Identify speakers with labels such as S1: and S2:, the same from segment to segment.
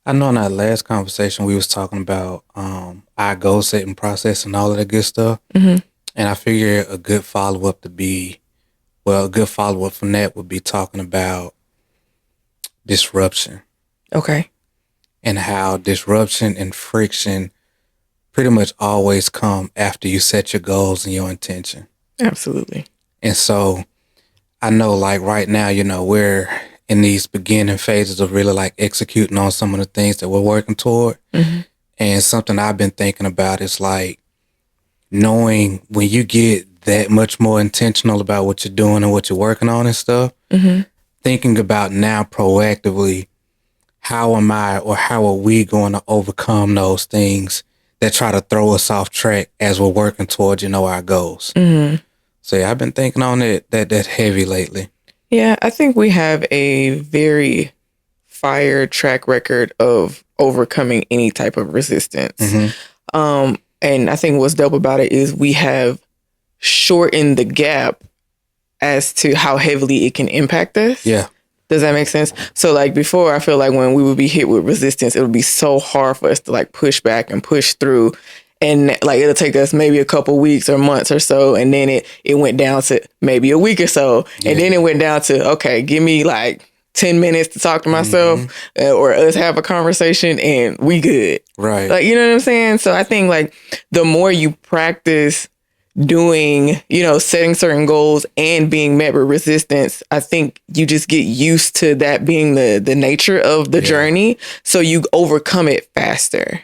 S1: I know in our last conversation we was talking about our goal setting process and all of that good stuff.
S2: Hmm.
S1: And I figure a good follow up to be a good follow up from that would be talking about disruption
S2: Okay.
S1: and how disruption and friction pretty much always come after you set your goals and your intention.
S2: Absolutely.
S1: And so I know like right now, we're in these beginning phases of really like executing on some of the things that we're working toward.
S2: Hmm.
S1: And something I've been thinking about is like knowing when you get that much more intentional about what you're doing and what you're working on and stuff,
S2: Hmm.
S1: thinking about now proactively, how am I or how are we going to overcome those things that try to throw us off track as we're working towards, our goals.
S2: Hmm.
S1: So yeah, I've been thinking on that heavy lately.
S2: Yeah, I think we have a very fire track record of overcoming any type of resistance.
S1: Hmm.
S2: And I think what's dope about it is we have shortened the gap as to how heavily it can impact us.
S1: Yeah.
S2: Does that make sense? So like before, I feel like when we would be hit with resistance, it would be so hard for us to like push back and push through. And like it'll take us maybe a couple weeks or months or so. And then it went down to maybe a week or so.
S1: Yeah.
S2: And then it went down to, okay, give me like 10 minutes to talk to myself
S1: Mm-hmm.
S2: or us have a conversation and we good.
S1: Right.
S2: Like, you know what I'm saying? So I think like the more you practice doing, setting certain goals and being met with resistance, I think you just get used to that being the nature of the journey. So you overcome it faster.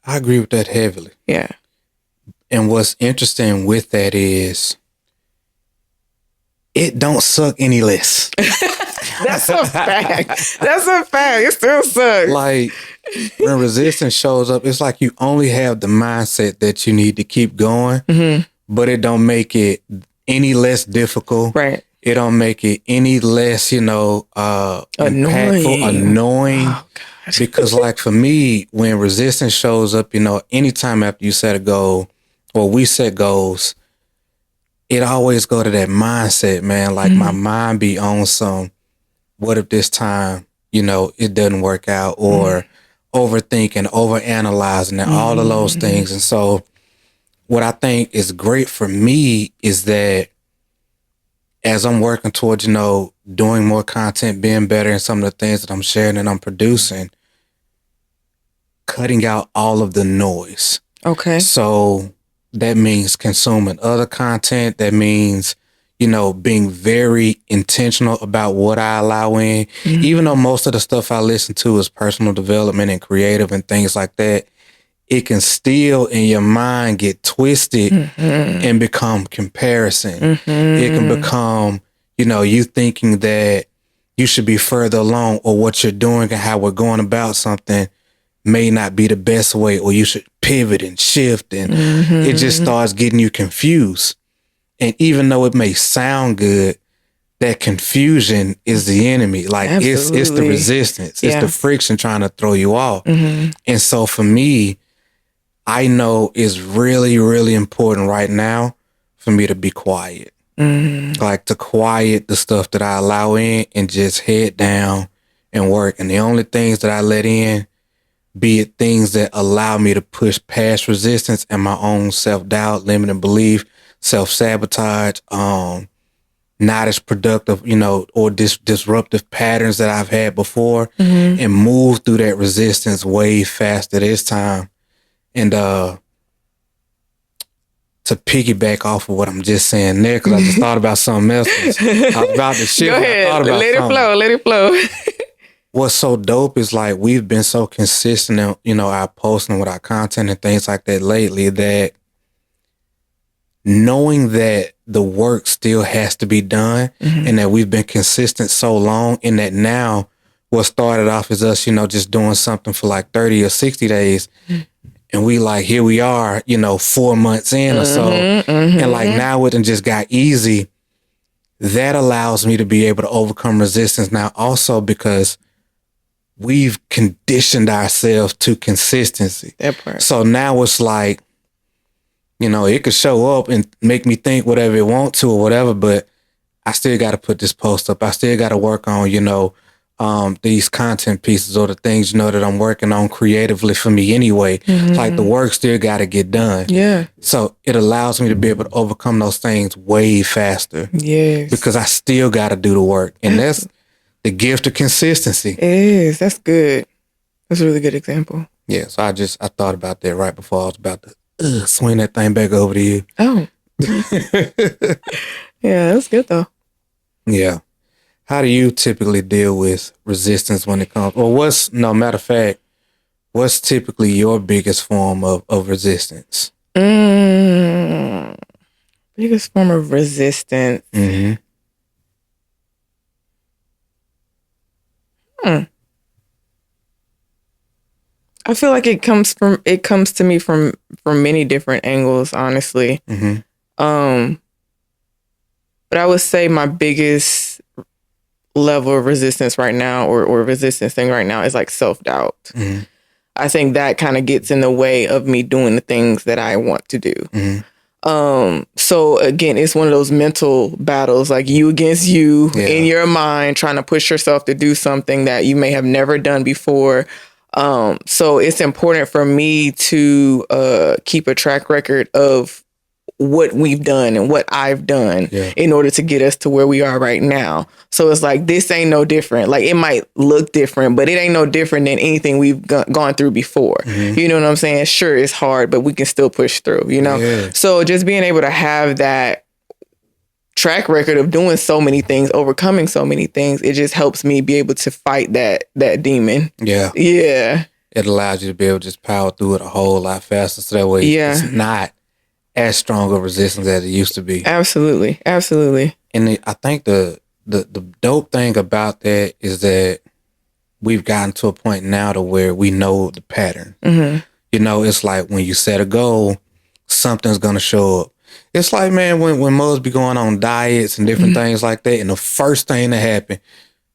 S1: I agree with that heavily.
S2: Yeah.
S1: And what's interesting with that is it don't suck any less.
S2: That's a fact. That's a fact. It still sucks.
S1: Like when resistance shows up, it's like you only have the mindset that you need to keep going, but it don't make it any less difficult.
S2: Right.
S1: It don't make it any less, impactful, annoying.
S2: Oh, gosh.
S1: Because like for me, when resistance shows up, anytime after you set a goal or we set goals, it always go to that mindset, man. Like my mind be on some, what if this time, it doesn't work out, or overthinking, overanalyzing and all of those things. And so what I think is great for me is that as I'm working towards, doing more content, being better in some of the things that I'm sharing and I'm producing, cutting out all of the noise.
S2: Okay.
S1: So that means consuming other content. That means, being very intentional about what I allow in. Even though most of the stuff I listen to is personal development and creative and things like that, it can still in your mind get twisted and become comparison. It can become, you thinking that you should be further along or what you're doing and how we're going about something may not be the best way, or you should pivot and shift, and it just starts getting you confused. And even though it may sound good, that confusion is the enemy. Like it's the
S2: Absolutely.
S1: resistance.
S2: Yeah.
S1: It's the friction trying to throw you off. And so for me, I know it's really, really important right now for me to be quiet. Like to quiet the stuff that I allow in and just head down and work. And the only things that I let in, be it things that allow me to push past resistance and my own self-doubt, limiting belief, self-sabotage, not as productive, or disruptive patterns that I've had before, and move through that resistance way faster this time. And to piggyback off of what I'm just saying there, because I just thought about something else. I was about to shift.
S2: Go ahead.
S1: I thought about
S2: Let it
S1: something.
S2: flow. Let it flow.
S1: What's so dope is like we've been so consistent in, our posting with our content and things like that lately, that knowing that the work still has to be done and that we've been consistent so long, and that now what started off as us, just doing something for like 30 or 60 days. And we like, here we are, 4 months in or so. And like now it done just got easy. That allows me to be able to overcome resistance now also, because we've conditioned ourselves to consistency.
S2: That part.
S1: So now it's like, it could show up and make me think whatever it want to or whatever, but I still got to put this post up. I still got to work on, these content pieces or the things, you know, that I'm working on creatively for me anyway. Like the work still got to get done.
S2: Yeah.
S1: So it allows me to be able to overcome those things way faster.
S2: Yes.
S1: Because I still got to do the work. And that's the gift of consistency.
S2: It is. That's good. That's a really good example.
S1: Yeah. So I thought about that right before I was about to swing that thing back over to you.
S2: Oh. Yeah, that's good though.
S1: Yeah. How do you typically deal with resistance when it comes, or matter of fact, what's typically your biggest form of resistance?
S2: Biggest form of resistance.
S1: Mm-hmm.
S2: I feel like it comes to me from many different angles, honestly.
S1: Mm-hmm.
S2: But I would say my biggest level of resistance right now, or resistance thing right now, is like self-doubt.
S1: Mm-hmm.
S2: I think that kind of gets in the way of me doing the things that I want to do.
S1: Mm-hmm.
S2: So again, it's one of those mental battles, like you against you in your mind, trying to push yourself to do something that you may have never done before. So it's important for me to keep a track record of what we've done and what I've done in order to get us to where we are right now. So it's like, this ain't no different. Like, it might look different, but it ain't no different than anything we've gone through before. Mm-hmm. You know what I'm saying? Sure, it's hard, but we can still push through, you know? Yeah. So just being able to have that track record of doing so many things, overcoming so many things, it just helps me be able to fight that demon.
S1: Yeah.
S2: Yeah.
S1: It allows you to be able to just power through it a whole lot faster. So that way it's not as strong a resistance as it used to be.
S2: Absolutely. Absolutely.
S1: And I think the dope thing about that is that we've gotten to a point now to where we know the pattern. Mm-hmm. You know, it's like when you set a goal, something's going to show up. It's like, man, when mothers be going on diets and different things like that, and the first thing that happen,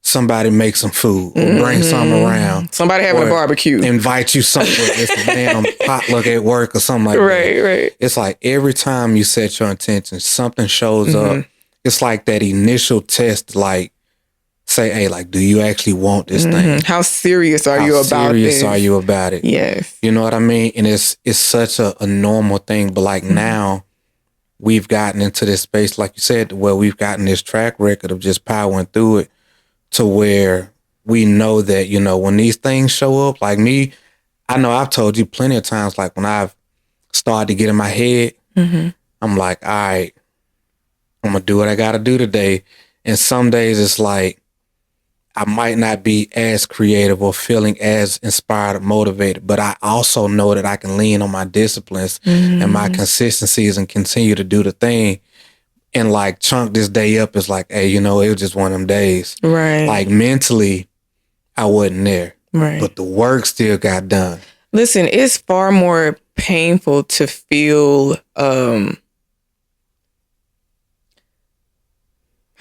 S1: somebody make some food or bring something around.
S2: Somebody having a barbecue.
S1: Invite you something. It's a damn potluck at work or something like that.
S2: Right.
S1: It's like every time you set your intention, something shows up. It's like that initial test, like, say, hey, like, do you actually want this thing?
S2: How serious are you about this? How
S1: serious are you about it?
S2: Yes.
S1: You know what I mean? And it's such a normal thing. But like now, we've gotten into this space, like you said, where we've gotten this track record of just powering through it to where we know that, you know, when these things show up, like me, I know I've told you plenty of times, like when I've started to get in my head, I'm like, all right, I'm going to do what I got to do today. And some days it's like, I might not be as creative or feeling as inspired or motivated, but I also know that I can lean on my disciplines and my consistencies and continue to do the thing. And like chunk this day up is like, hey, you know, it was just one of them days.
S2: Right.
S1: Like mentally, I wasn't there.
S2: Right.
S1: But the work still got done.
S2: Listen, it's far more painful to feel, how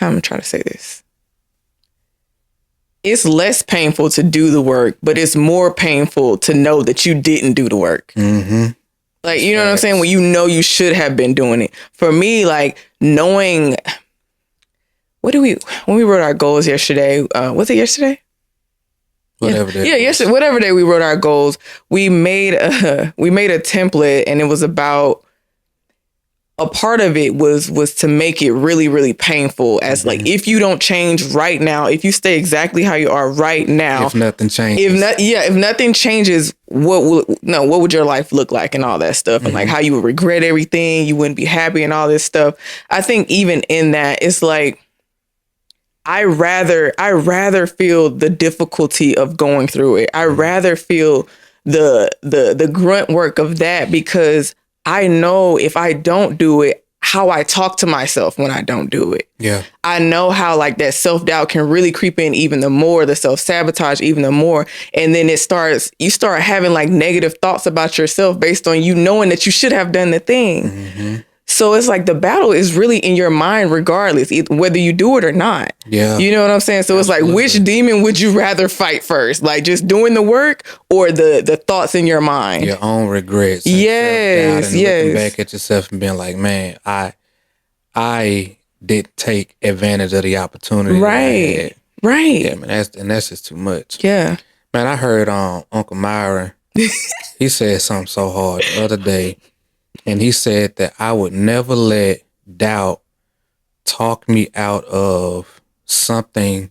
S2: I'm trying to say this. It's less painful to do the work, but it's more painful to know that you didn't do the work. Mm-hmm. Like, you know what I'm saying? When you know you should have been doing it. For me, like, knowing, when we wrote our goals yesterday, was it yesterday?
S1: Whatever day.
S2: Yeah, yesterday, whatever day we wrote our goals, we made a template, and it was about, a part of it was to make it really, really painful, as like, if you don't change right now, if you stay exactly how you are right now,
S1: if nothing changes,
S2: if nothing changes, what would your life look like and all that stuff, and like how you would regret everything, you wouldn't be happy and all this stuff. I think even in that, it's like, I rather feel the difficulty of going through it. I rather feel the grunt work of that, because I know if I don't do it, how I talk to myself when I don't do it.
S1: Yeah.
S2: I know how like that self-doubt can really creep in even the more, the self-sabotage even the more. And then you start having like negative thoughts about yourself based on you knowing that you should have done the thing. Mm-hmm. So it's like the battle is really in your mind regardless, whether you do it or not. Yeah. You know what I'm saying? So Absolutely. It's like, which demon would you rather fight first? Like just doing the work or the thoughts in your mind?
S1: Your own regrets.
S2: Yes.
S1: Looking back at yourself and being like, man, I did take advantage of the opportunity.
S2: Right. Right.
S1: Yeah, man, that's just too much.
S2: Yeah.
S1: Man, I heard Uncle Myron. He said something so hard the other day, and he said that I would never let doubt talk me out of something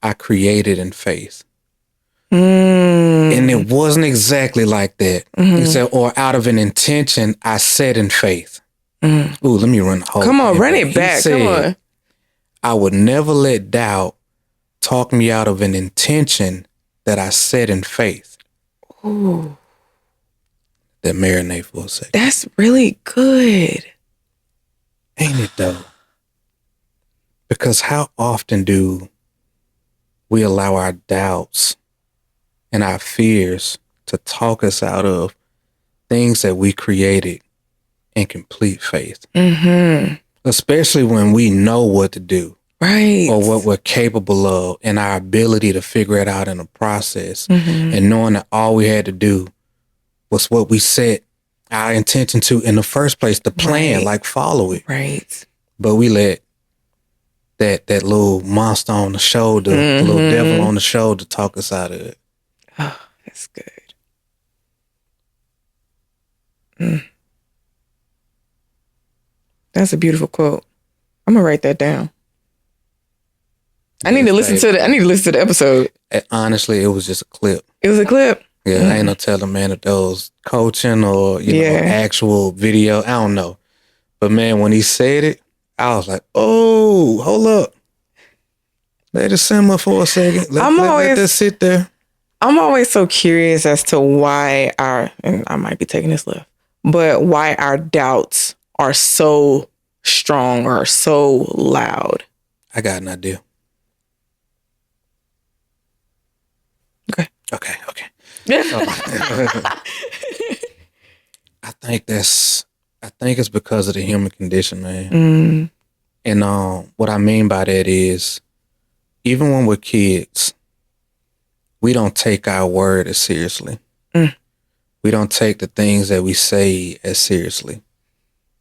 S1: I created in faith. And it wasn't exactly like that. He said, or out of an intention I set in faith. Ooh, let me run the whole
S2: Come on,
S1: thing
S2: run
S1: back.
S2: it back.
S1: He said,
S2: Come on.
S1: I would never let doubt talk me out of an intention that I set in faith.
S2: Ooh,
S1: That marinate for a second.
S2: that's really good.
S1: Ain't it though? Because how often do we allow our doubts and our fears to talk us out of things that we created in complete faith? Especially when we know what to do.
S2: Right.
S1: Or what we're capable of and our ability to figure it out in a process. And knowing that all we had to do was what we set our intention to in the first place, the plan, like follow it.
S2: Right.
S1: But we let that little monster on the shoulder, the little devil on the shoulder talk us out of it.
S2: Oh, that's good. That's a beautiful quote. I'm gonna write that down. I need to listen to the episode.
S1: Honestly, it was just a clip.
S2: It was a clip.
S1: Yeah, ain't no telling, man, if that was coaching or you know actual video. I don't know, but man, when he said it, I was like, "Oh, hold up, let it simmer for a second. Let this sit there."
S2: I'm always so curious as to why and I might be taking this left, but why our doubts are so strong or so loud.
S1: I got an idea. Okay. I think it's because of the human condition, man. And what I mean by that is, even when we're kids, we don't take our word as seriously. We don't take the things that we say as seriously.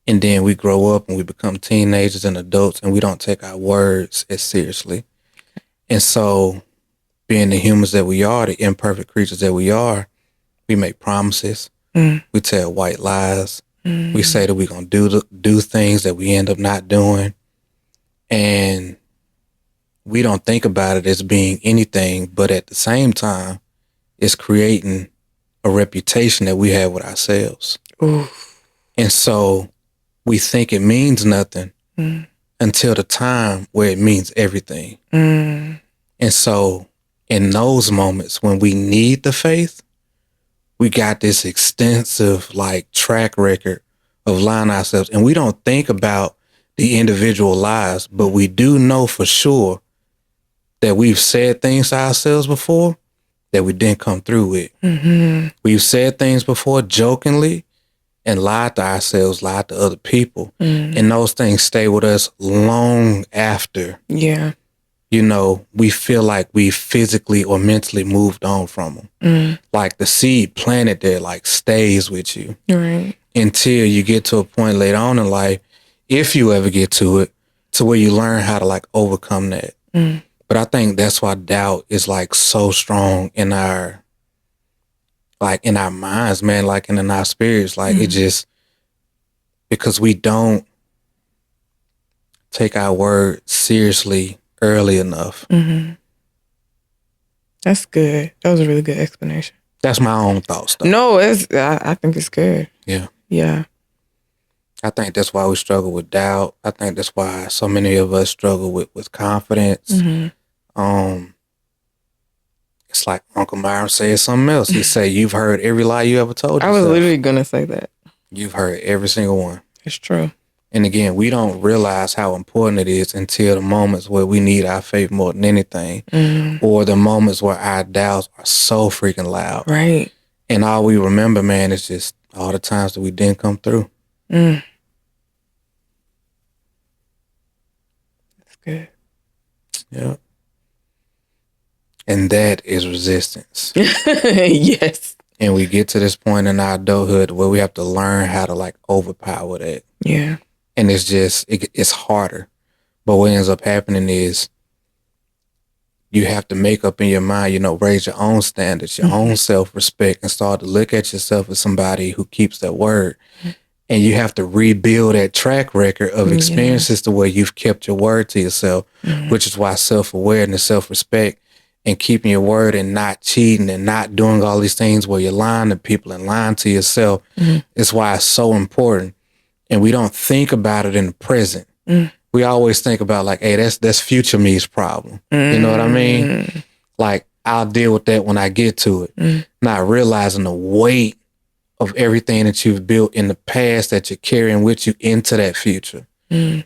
S1: And then we grow up and we become teenagers and adults and we don't take our words as seriously. And so, being the humans that we are, the imperfect creatures that we are, we make promises. We tell white lies. We say that we're going to do things that we end up not doing. And we don't think about it as being anything, but at the same time, it's creating a reputation that we have with ourselves. And so we think it means nothing until the time where it means everything. And so in those moments when we need the faith, we got this extensive like track record of lying ourselves. And we don't think about the individual lies, but we do know for sure that we've said things to ourselves before that we didn't come through with. We've said things before jokingly and lied to ourselves, lied to other people. And those things stay with us long after.
S2: Yeah.
S1: You know, we feel like we physically or mentally moved on from them. Like the seed planted there, like stays with you.
S2: Right.
S1: Until you get to a point later on in life, if you ever get to it, to where you learn how to like overcome that. But I think that's why doubt is like so strong in our minds, man, like and in our spirits. Like it just, because we don't take our word seriously early enough.
S2: That's good. That was a really good explanation.
S1: That's my own thoughts, though.
S2: No, I think it's good.
S1: Yeah.
S2: Yeah.
S1: I think that's why we struggle with doubt. I think that's why so many of us struggle with confidence. It's like Uncle Myron said something else. He said, you've heard every lie you ever told yourself.
S2: I was literally going to say that.
S1: You've heard every single one.
S2: It's true.
S1: And again, we don't realize how important it is until the moments where we need our faith more than anything, or the moments where our doubts are so freaking loud.
S2: Right.
S1: And all we remember, man, is just all the times that we didn't come through.
S2: That's good.
S1: Yeah. And that is resistance.
S2: Yes.
S1: And we get to this point in our adulthood where we have to learn how to like overpower that.
S2: Yeah.
S1: And it's just, it's harder. But what ends up happening is you have to make up in your mind, raise your own standards, your own self-respect, and start to look at yourself as somebody who keeps their word. And you have to rebuild that track record of experiences to where you've kept your word to yourself, which is why self-awareness, self-respect, and keeping your word and not cheating and not doing all these things where you're lying to people and lying to yourself is why it's so important. And we don't think about it in the present. We always think about like, hey, that's future me's problem. You know what I mean? Like, I'll deal with that when I get to it. Not realizing the weight of everything that you've built in the past that you're carrying with you into that future. And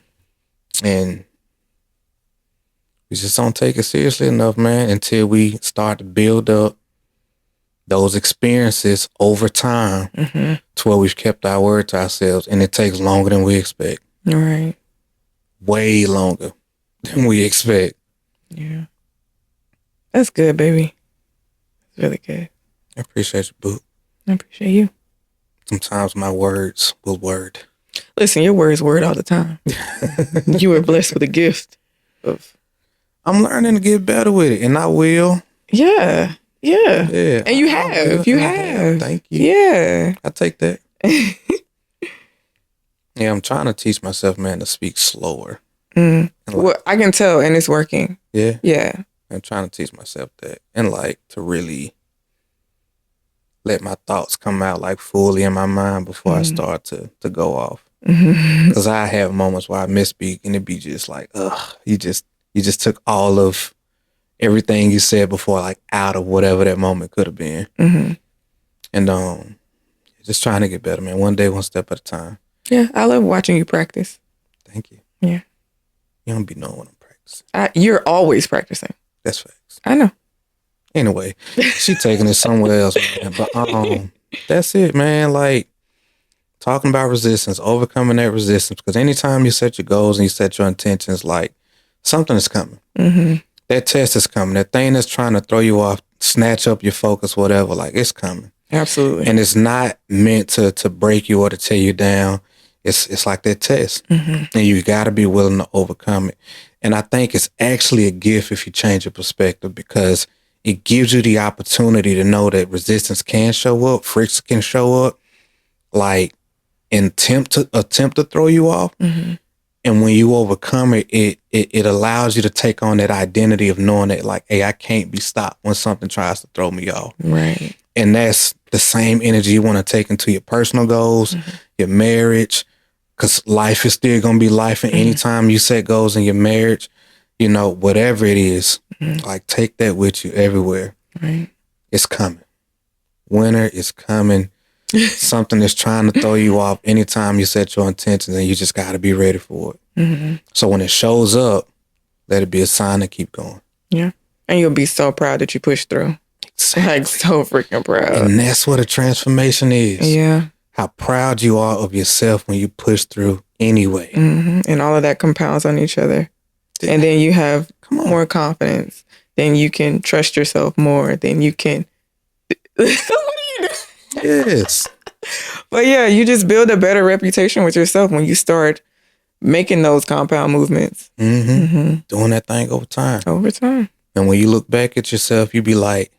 S1: we just don't take it seriously enough, man, until we start to build up those experiences over time to where we've kept our word to ourselves. And it takes longer than we expect.
S2: Right.
S1: Way longer than we expect.
S2: Yeah. That's good, baby. It's really good.
S1: I appreciate you, Boo.
S2: I appreciate you.
S1: Sometimes my words will word.
S2: Listen, your words word all the time. You were blessed with a gift of...
S1: I'm learning to get better with it, and I will.
S2: Yeah. Yeah.
S1: Yeah.
S2: And you have. You have.
S1: Thank you.
S2: Yeah.
S1: I take that. Yeah, I'm trying to teach myself, man, to speak slower.
S2: Well, I can tell, and it's working.
S1: Yeah.
S2: Yeah.
S1: I'm trying to teach myself that, and like to really let my thoughts come out like fully in my mind before I start to go off. Because I have moments where I misspeak, and it be just like, ugh, you just took all of everything you said before, like out of whatever that moment could have been. And just trying to get better, man. One day, one step at a time.
S2: Yeah, I love watching you practice.
S1: Thank you.
S2: Yeah.
S1: You don't be knowing when I'm practicing.
S2: You're always practicing.
S1: That's facts.
S2: I know.
S1: Anyway, she taking it somewhere else, man. But that's it, man. Like, talking about resistance, overcoming that resistance. Because anytime you set your goals and you set your intentions, like, something is coming. That test is coming. That thing that's trying to throw you off, snatch up your focus, whatever, like, it's coming.
S2: Absolutely.
S1: And it's not meant to break you or to tear you down. It's like that test. And you got to be willing to overcome it. And I think it's actually a gift if you change your perspective, because it gives you the opportunity to know that resistance can show up, friction can show up, like, and attempt to throw you off. And when you overcome it, it allows you to take on that identity of knowing that, like, hey, I can't be stopped when something tries to throw me off.
S2: Right.
S1: And that's the same energy you want to take into your personal goals, your marriage, because life is still going to be life. And anytime you set goals in your marriage, whatever it is, like, take that with you everywhere.
S2: Right.
S1: It's coming. Winter is coming. Something is trying to throw you off anytime you set your intentions, and you just got to be ready for it. So when it shows up, let it be a sign to keep going.
S2: Yeah. And you'll be so proud that you pushed through.
S1: Exactly.
S2: Like, so freaking proud.
S1: And that's what a transformation is.
S2: Yeah.
S1: How proud you are of yourself when you push through anyway.
S2: And all of that compounds on each other. And then you have more confidence. Then you can trust yourself more. Then you can... What are you doing?
S1: Yes.
S2: But yeah, you just build a better reputation with yourself when you start making those compound movements.
S1: Doing that thing over time.
S2: Over time.
S1: And when you look back at yourself, you be like,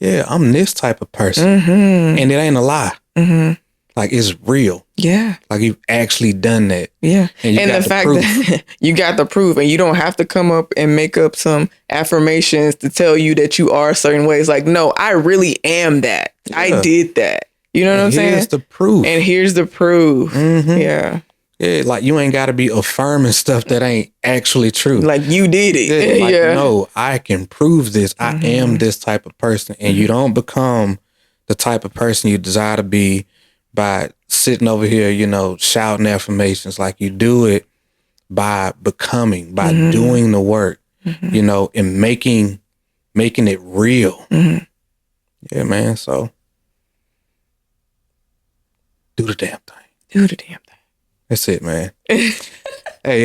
S1: yeah, I'm this type of person. And it ain't a lie. Like, it's real.
S2: Yeah.
S1: Like, you've actually done that.
S2: Yeah.
S1: And
S2: the fact that you got the proof, and you don't have to come up and make up some affirmations to tell you that you are certain ways. Like, no, I really am that. Yeah. I did that. You know what I'm saying?
S1: Here's the proof.
S2: And here's the proof. Yeah.
S1: Yeah, like, you ain't got to be affirming stuff that ain't actually true.
S2: Like, you did it.
S1: Yeah, like, no, I can prove this. I am this type of person. And you don't become the type of person you desire to be by sitting over here, shouting affirmations. Like, you do it by becoming, by doing the work, and making it real. Yeah, man. So do the damn thing.
S2: Do the damn thing.
S1: That's it, man. Hey,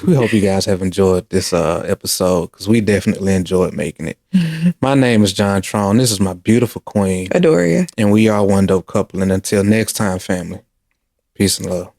S1: we hope you guys have enjoyed this episode, because we definitely enjoyed making it. My name is John Tron. This is my beautiful queen,
S2: Adoria.
S1: And we are one dope couple. And until next time, family, peace and love.